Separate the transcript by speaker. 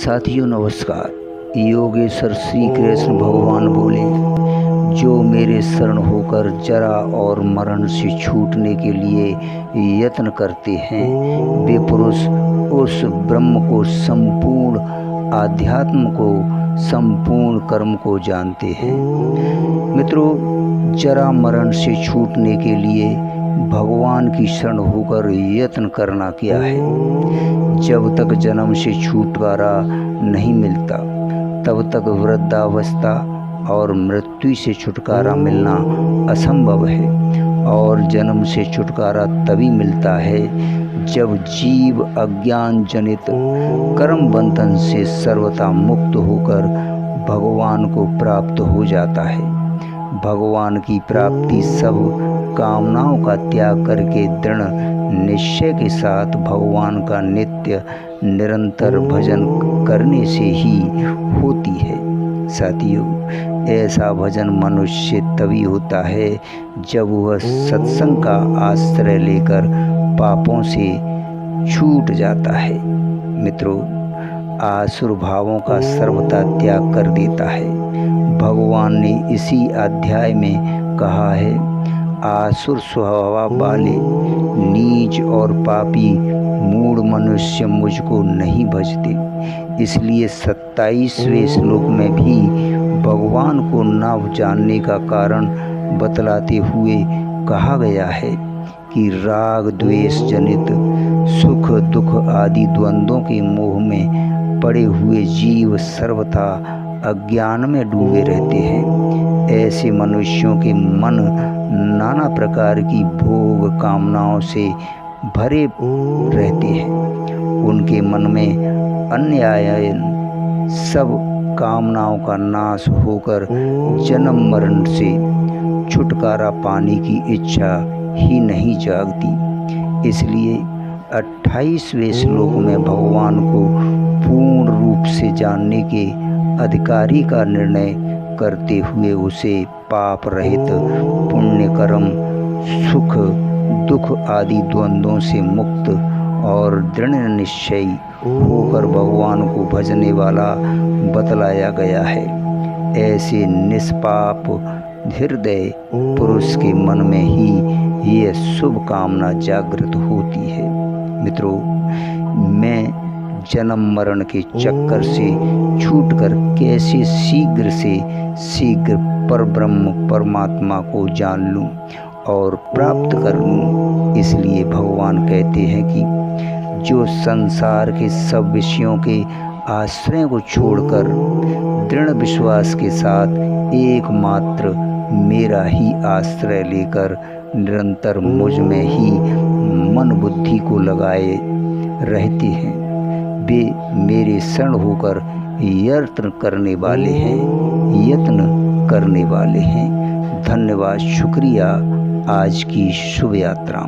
Speaker 1: साथियों नमस्कार। योगेश्वर श्री कृष्ण भगवान बोले, जो मेरे शरण होकर जरा और मरण से छूटने के लिए यत्न करते हैं, वे पुरुष उस ब्रह्म को, संपूर्ण आध्यात्म को, संपूर्ण कर्म को जानते हैं। मित्रों, जरा मरण से छूटने के लिए भगवान की शरण होकर यत्न करना क्या है। जब तक जन्म से छुटकारा नहीं मिलता, तब तक वृद्धावस्था और मृत्यु से छुटकारा मिलना असंभव है। और जन्म से छुटकारा तभी मिलता है जब जीव अज्ञान जनित कर्म बंधन से सर्वथा मुक्त होकर भगवान को प्राप्त हो जाता है। भगवान की प्राप्ति सब कामनाओं का त्याग करके दृढ़ निश्चय के साथ भगवान का नित्य निरंतर भजन करने से ही होती है। साथियों, ऐसा भजन मनुष्य तभी होता है जब वह सत्संग का आश्रय लेकर पापों से छूट जाता है। मित्रों, आसुर भावों का सर्वथा त्याग कर देता है। भगवान ने इसी अध्याय में कहा है, आसुर स्वभाव वाले नीच और पापी मूढ़ मनुष्य मुझको नहीं भजते। इसलिए 27वें श्लोक में भी भगवान को न जानने का कारण बतलाते हुए कहा गया है कि राग द्वेष जनित सुख दुख आदि द्वंद्वों के मोह में पड़े हुए जीव सर्वथा अज्ञान में डूबे रहते हैं। ऐसे मनुष्यों के मन नाना प्रकार की भोग कामनाओं से भरे रहते हैं। उनके मन में अन्याय सब कामनाओं का नाश होकर जन्म मरण से छुटकारा पाने की इच्छा ही नहीं जागती। इसलिए 28वें श्लोक में भगवान को पूर्ण रूप से जानने के अधिकारी का निर्णय करते हुए उसे पाप रहित पुण्य कर्म सुख दुख आदि द्वंद्वों से मुक्त और दृढ़ निश्चयी होकर भगवान को भजने वाला बतलाया गया है। ऐसे निष्पाप हृदय पुरुष के मन में ही यह शुभ कामना जागृत होती है। मित्रों, मैं जन्म मरण के चक्कर से छूटकर कैसे शीघ्र से शीघ्र परब्रह्म परमात्मा को जान लूं और प्राप्त कर लूं। इसलिए भगवान कहते हैं कि जो संसार के सब विषयों के आश्रय को छोड़कर दृढ़ विश्वास के साथ एकमात्र मेरा ही आश्रय लेकर निरंतर मुझ में ही मन बुद्धि को लगाए रहते हैं, वे मेरे शरण होकर यत्न करने वाले हैं। धन्यवाद, शुक्रिया आज की शुभ यात्रा।